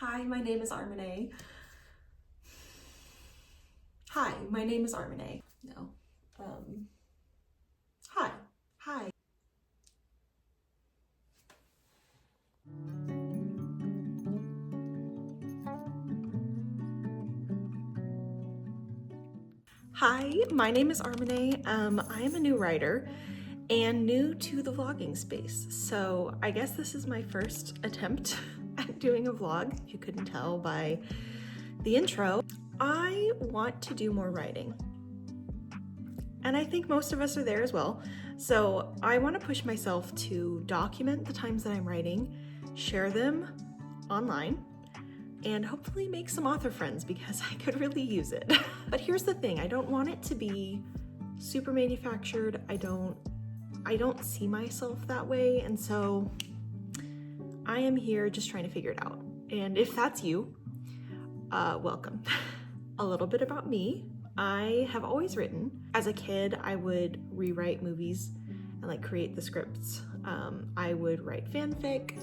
Hi, my name is Armineh. Hi, my name is Armineh. No. Hi. Hi. Hi, my name is Armineh. I am a new writer and new to the vlogging space. So I guess this is my first attempt at doing a vlog, if you couldn't tell by the intro. I want to do more writing. And I think most of us are there as well. So I want to push myself to document the times that I'm writing, share them online, and hopefully make some author friends because I could really use it. But here's the thing, I don't want it to be super manufactured. I don't see myself that way. And so I am here just trying to figure it out. And if that's you, welcome. A little bit about me. I have always written. As a kid, I would rewrite movies and create the scripts. I would write fanfic.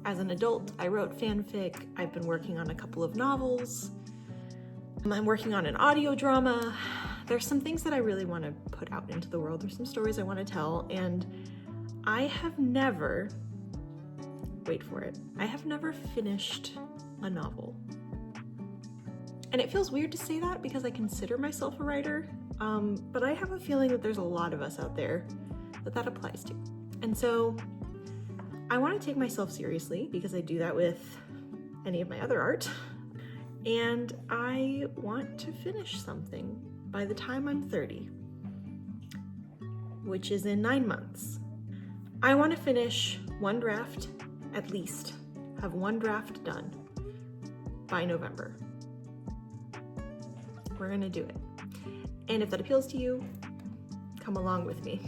As an adult, I wrote fanfic. I've been working on a couple of novels. I'm working on an audio drama. There's some things that I really want to put out into the world. There's some stories I want to tell, and I have never, wait for it, I have never finished a novel. And it feels weird to say that because I consider myself a writer, but I have a feeling that there's a lot of us out there that applies to. And so I want to take myself seriously because I do that with any of my other art. And I want to finish something by the time I'm 30, which is in 9 months. I want to finish one draft, at least, have one draft done by November. We're gonna do it. And if that appeals to you, come along with me.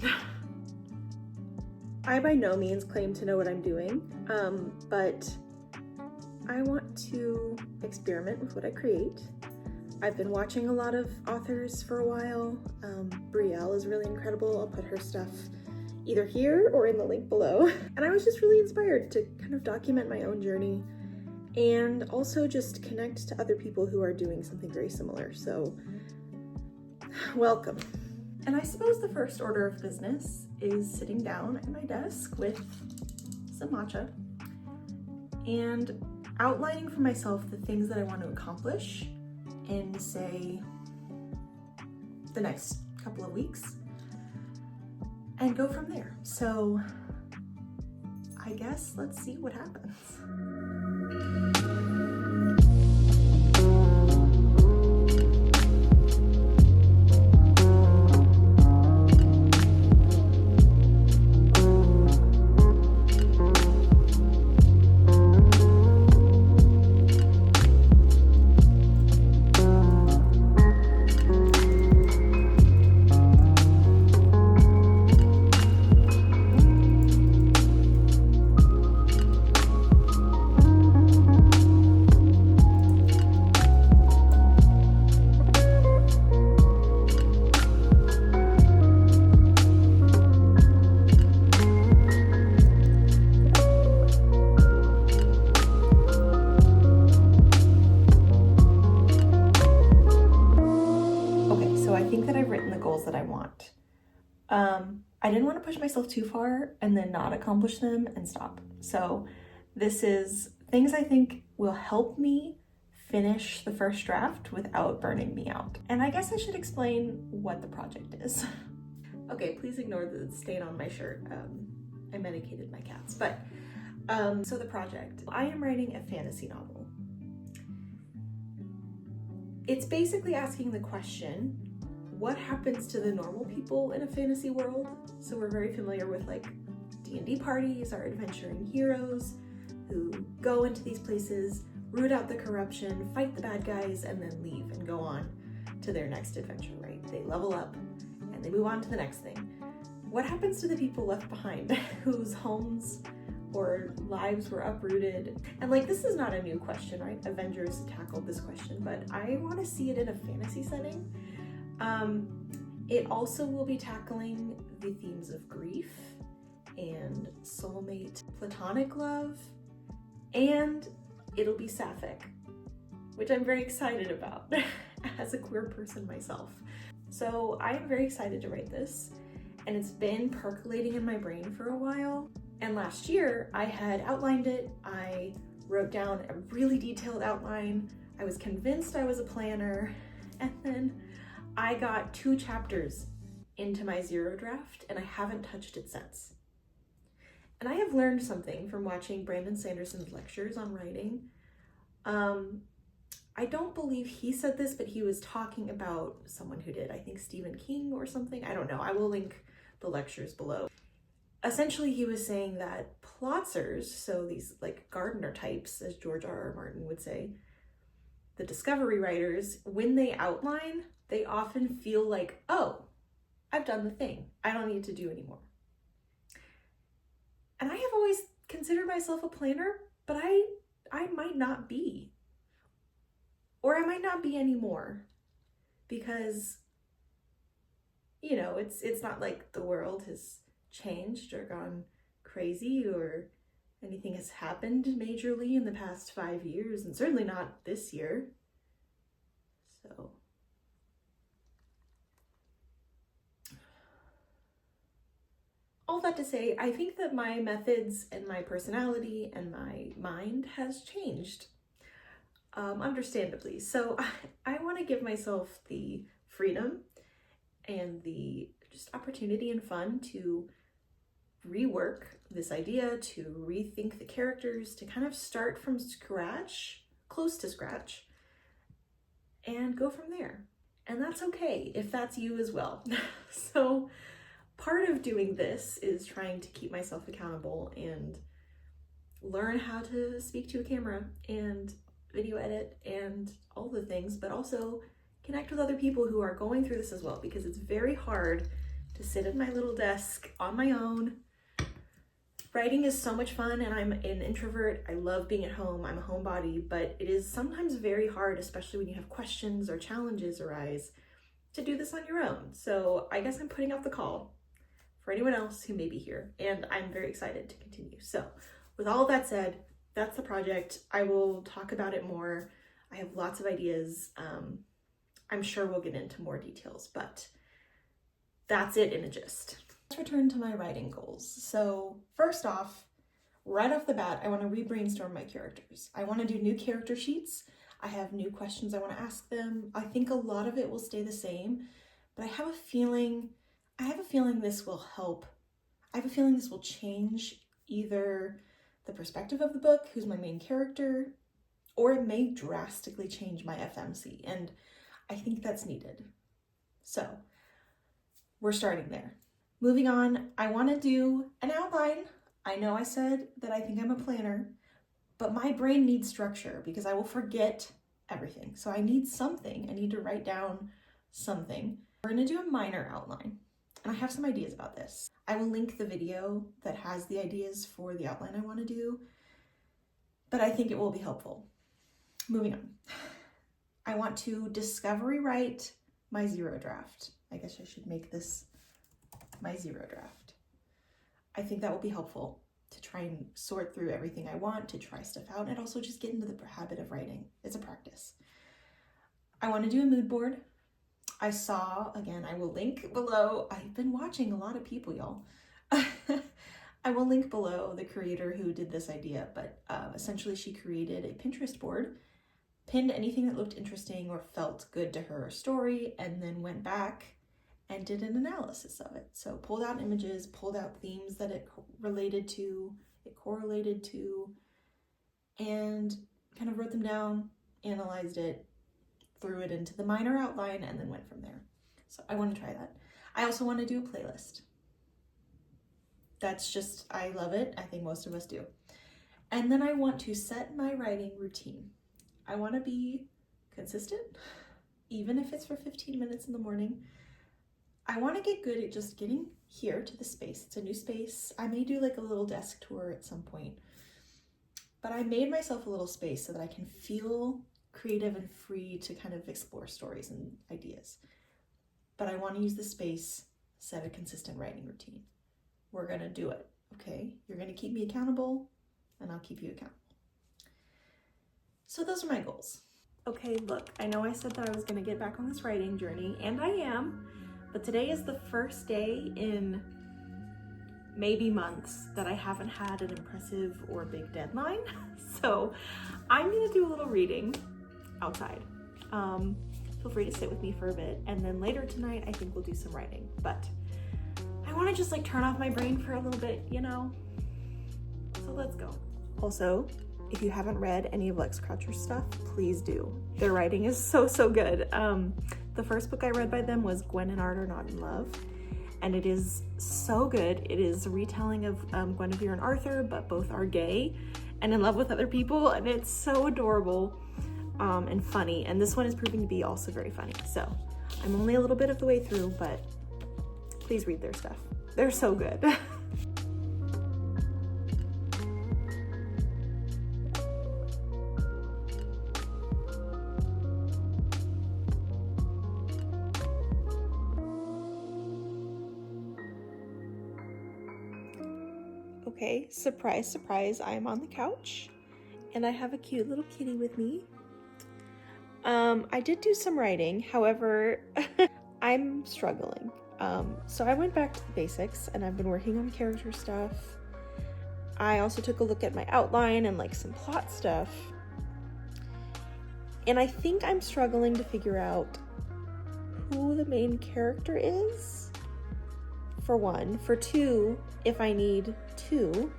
I by no means claim to know what I'm doing, but I want to experiment with what I create. I've been watching a lot of authors for a while. Brielle is really incredible. I'll put her stuff either here or in the link below. And I was just really inspired to kind of document my own journey and also just connect to other people who are doing something very similar. So, welcome. And I suppose the first order of business is sitting down at my desk with some matcha and outlining for myself the things that I want to accomplish in, say, the next couple of weeks, and go from there. So I guess let's see what happens. That I want. I didn't want to push myself too far and then not accomplish them and stop. So this is things I think will help me finish the first draft without burning me out. And I guess I should explain what the project is. Okay, please ignore the stain on my shirt. I medicated my cats. But so the project, I am writing a fantasy novel. It's basically asking the question, what happens to the normal people in a fantasy world? So we're very familiar with D&D parties, our adventuring heroes who go into these places, root out the corruption, fight the bad guys, and then leave and go on to their next adventure, right? They level up and they move on to the next thing. What happens to the people left behind whose homes or lives were uprooted? And this is not a new question, right? Avengers tackled this question, but I want to see it in a fantasy setting. It also will be tackling the themes of grief and soulmate, platonic love, and it'll be sapphic, which I'm very excited about as a queer person myself. So I am very excited to write this, and it's been percolating in my brain for a while. And last year I had outlined it. I wrote down a really detailed outline. I was convinced I was a planner, and then I got 2 chapters into my 0 draft and I haven't touched it since. And I have learned something from watching Brandon Sanderson's lectures on writing. I don't believe he said this, but he was talking about someone who did, I think Stephen King or something. I don't know. I will link the lectures below. Essentially, he was saying that plotzers, so these like gardener types, as George R.R. Martin would say, the discovery writers, when they outline, they often feel like, oh, I've done the thing. I don't need to do anymore. And I have always considered myself a planner, but I might not be. Or I might not be anymore, because, you know, it's not like the world has changed or gone crazy or anything has happened majorly in the past 5 years, and certainly not this year. So all that to say, I think that my methods and my personality and my mind has changed. Understandably. So I want to give myself the freedom and the just opportunity and fun to rework this idea, to rethink the characters, to kind of start from scratch, close to scratch, and go from there. And that's okay if that's you as well. So part of doing this is trying to keep myself accountable and learn how to speak to a camera and video edit and all the things, but also connect with other people who are going through this as well, because it's very hard to sit at my little desk on my own. Writing is so much fun, and I'm an introvert. I love being at home. I'm a homebody, but it is sometimes very hard, especially when you have questions or challenges arise, to do this on your own. So I guess I'm putting out the call for anyone else who may be here, and I'm very excited to continue. So with all of that said, that's the project. I will talk about it more. I have lots of ideas. I'm sure we'll get into more details, but that's it in a gist. Let's return to my writing goals. So first off, right off the bat, I want to re-brainstorm my characters. I want to do new character sheets. I have new questions I want to ask them. I think a lot of it will stay the same, but I have a feeling this will help. I have a feeling this will change either the perspective of the book, who's my main character, or it may drastically change my FMC, and I think that's needed. So we're starting there. Moving on, I want to do an outline. I know I said that I think I'm a planner, but my brain needs structure because I will forget everything. So I need something. I need to write down something. We're going to do a minor outline, and I have some ideas about this. I will link the video that has the ideas for the outline I want to do, but I think it will be helpful. Moving on. I want to discovery write my 0 draft. I guess I should make this my 0 draft. I think that will be helpful to try and sort through everything I want, to try stuff out, and also just get into the habit of writing. It's a practice. I want to do a mood board. I saw, again, I will link below. I've been watching a lot of people, y'all. I will link below the creator who did this idea, but essentially she created a Pinterest board, pinned anything that looked interesting or felt good to her story, and then went back and did an analysis of it. So pulled out images, pulled out themes that it correlated to, and kind of wrote them down, analyzed it, threw it into the minor outline, and then went from there. So I want to try that. I also want to do a playlist. That's just, I love it. I think most of us do. And then I want to set my writing routine. I want to be consistent, even if it's for 15 minutes in the morning. I want to get good at just getting here to the space. It's a new space. I may do like a little desk tour at some point, but I made myself a little space so that I can feel creative and free to kind of explore stories and ideas. But I want to use the space, set a consistent writing routine. We're going to do it, okay? You're going to keep me accountable, and I'll keep you accountable. So those are my goals. Okay, look, I know I said that I was gonna get back on this writing journey, and I am, but today is the first day in maybe months that I haven't had an impressive or big deadline. So I'm gonna do a little reading outside. Feel free to sit with me for a bit, and then later tonight I think we'll do some writing, but I wanna just like turn off my brain for a little bit, you know? So let's go. Also, if you haven't read any of Lex Croucher's stuff, please do. Their writing is so good. The first book I read by them was Gwen and Art Are Not in Love, and it is so good. It is a retelling of Guinevere and Arthur, but both are gay and in love with other people, and it's so adorable and funny. And this one is proving to be also very funny. So I'm only a little bit of the way through, but please read their stuff. They're so good. Okay, surprise, surprise, I am on the couch and I have a cute little kitty with me. I did do some writing, however, I'm struggling. So I went back to the basics and I've been working on character stuff. I also took a look at my outline and like some plot stuff. And I think I'm struggling to figure out who the main character is, for one. For two, if I need two,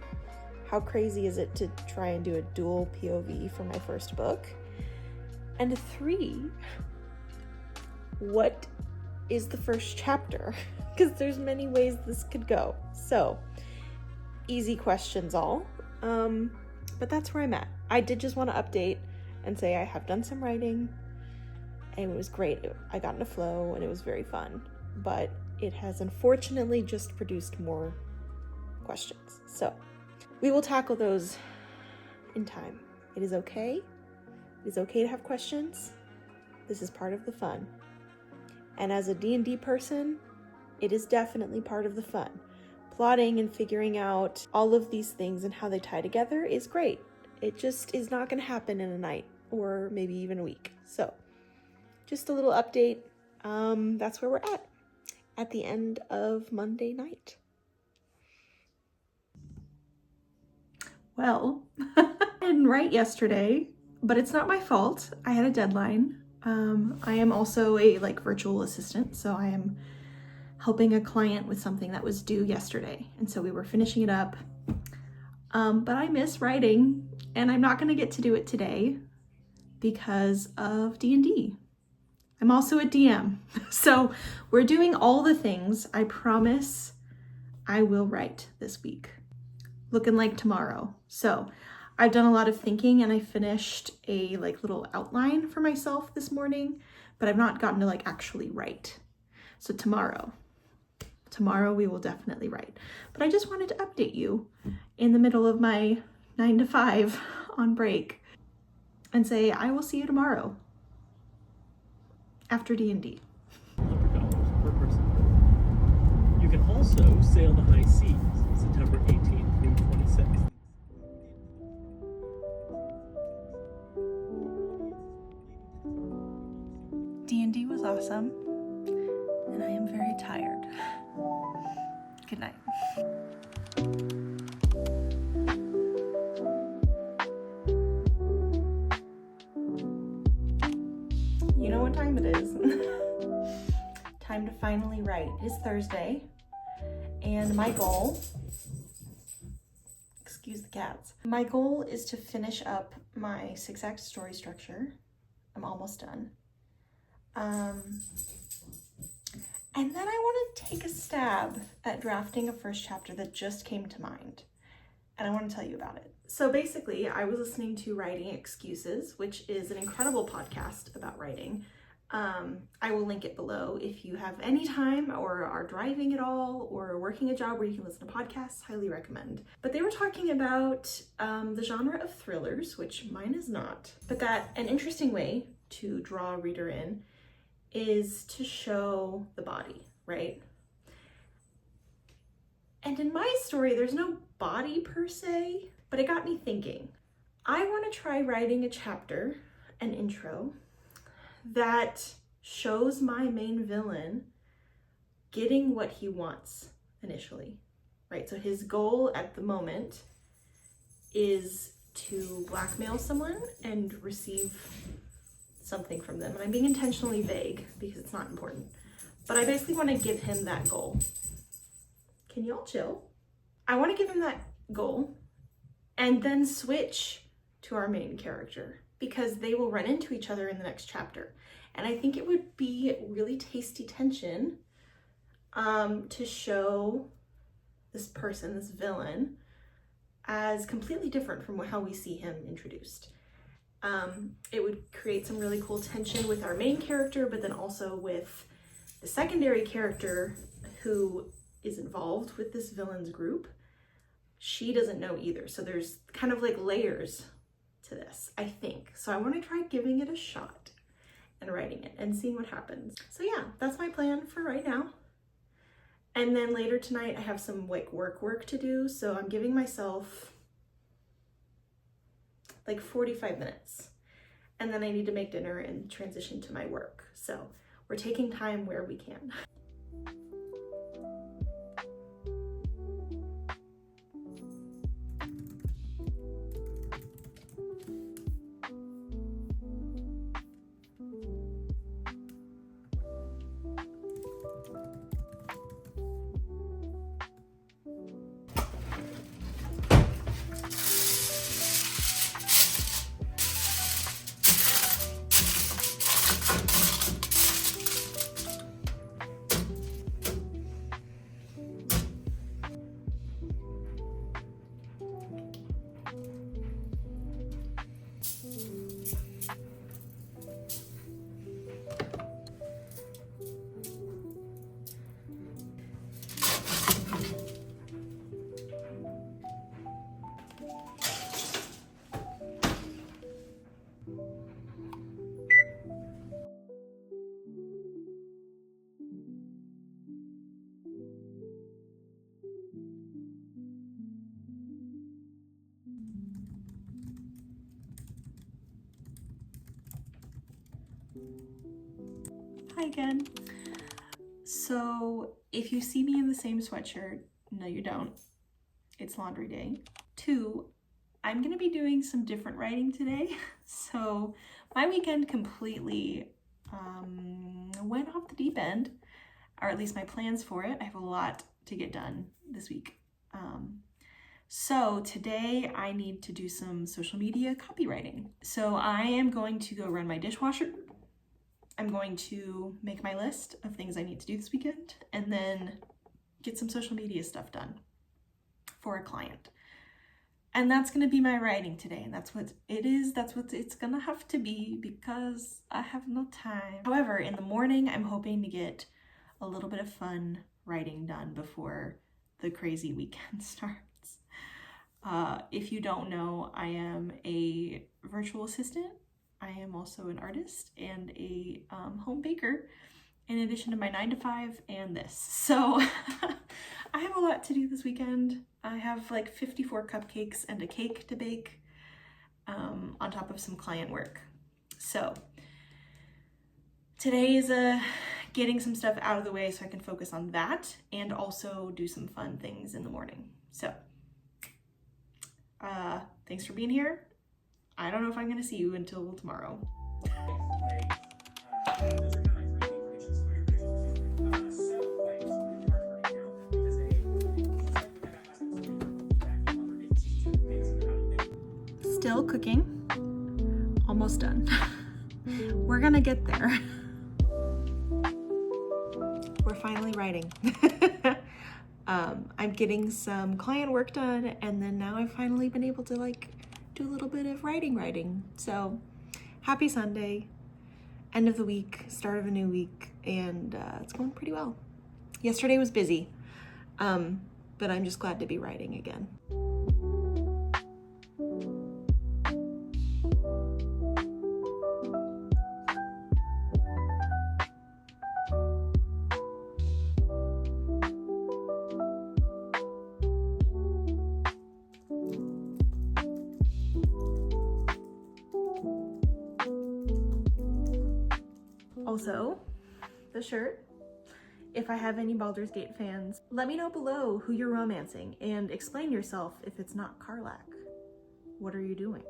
how crazy is it to try and do a dual POV for my first book? And three, what is the first chapter? Because there's many ways this could go. So, easy questions all. But that's where I'm at. I did just want to update and say I have done some writing and it was great. I got in a flow and it was very fun, but it has unfortunately just produced more questions. So we will tackle those in time. It is okay. It is okay to have questions. This is part of the fun. And as a D&D person, it is definitely part of the fun. Plotting and figuring out all of these things and how they tie together is great. It just is not going to happen in a night or maybe even a week. So just a little update. That's where we're at the end of Monday night. Well, I didn't write yesterday, but it's not my fault. I had a deadline. I am also a virtual assistant, so I am helping a client with something that was due yesterday, and so we were finishing it up. But I miss writing, and I'm not going to get to do it today because of D&D. I'm also a DM, so we're doing all the things. I promise I will write this week, looking like tomorrow. So I've done a lot of thinking and I finished a little outline for myself this morning, but I've not gotten to actually write. So tomorrow we will definitely write. But I just wanted to update you in the middle of my 9 to 5 on break and say I will see you tomorrow after D&D. $100 per person. You can also sail the high seas September 18th through 26th. D&D was awesome, and I am very tired. Good night. You know what time it is. Time to finally write. It is Thursday, and my goal, excuse the cats, my goal is to finish up my 6-act story structure. I'm almost done. And then I want to take a stab at drafting a first chapter that just came to mind. And I want to tell you about it. So basically, I was listening to Writing Excuses, which is an incredible podcast about writing. I will link it below if you have any time or are driving at all or working a job where you can listen to podcasts. Highly recommend. But they were talking about the genre of thrillers, which mine is not, but that an interesting way to draw a reader in is to show the body, right? And in my story, there's no body per se, but it got me thinking. I want to try writing a chapter, an intro, that shows my main villain getting what he wants initially, right? So his goal at the moment is to blackmail someone and receive something from them. And I'm being intentionally vague because it's not important, but I basically want to give him that goal. Can you all chill? I want to give him that goal and then switch to our main character because they will run into each other in the next chapter. And I think it would be really tasty tension to show this person, this villain, as completely different from how we see him introduced. It would create some really cool tension with our main character, but then also with the secondary character who is involved with this villain's group. She doesn't know either. So there's kind of like layers to this, I think. So I want to try giving it a shot and writing it and seeing what happens. So yeah, that's my plan for right now. And then later tonight I have some like work to do. So I'm giving myself like 45 minutes. And then I need to make dinner and transition to my work. So we're taking time where we can. Hi again. So if you see me in the same sweatshirt, no you don't. It's laundry day. 2, I'm gonna be doing some different writing today. So my weekend completely went off the deep end, or at least my plans for it. I have a lot to get done this week. So today I need to do some social media copywriting. So I am going to go run my dishwasher. I'm going to make my list of things I need to do this weekend and then get some social media stuff done for a client. And that's going to be my writing today. And that's what it is. That's what it's going to have to be because I have no time. However, in the morning, I'm hoping to get a little bit of fun writing done before the crazy weekend starts. If you don't know, I am a virtual assistant. I am also an artist and a home baker in addition to my 9-to-5 and this. So I have a lot to do this weekend. I have like 54 cupcakes and a cake to bake on top of some client work. So today is getting some stuff out of the way so I can focus on that and also do some fun things in the morning. So thanks for being here. I don't know if I'm going to see you until tomorrow. Still cooking. Almost done. We're going to get there. We're finally writing. I'm getting some client work done, and then now I've finally been able to like do a little bit of writing. So happy Sunday, end of the week, start of a new week, and it's going pretty well. Yesterday was busy, but I'm just glad to be writing again. Also, the shirt. If I have any Baldur's Gate fans, let me know below who you're romancing and explain yourself if it's not Karlach. What are you doing?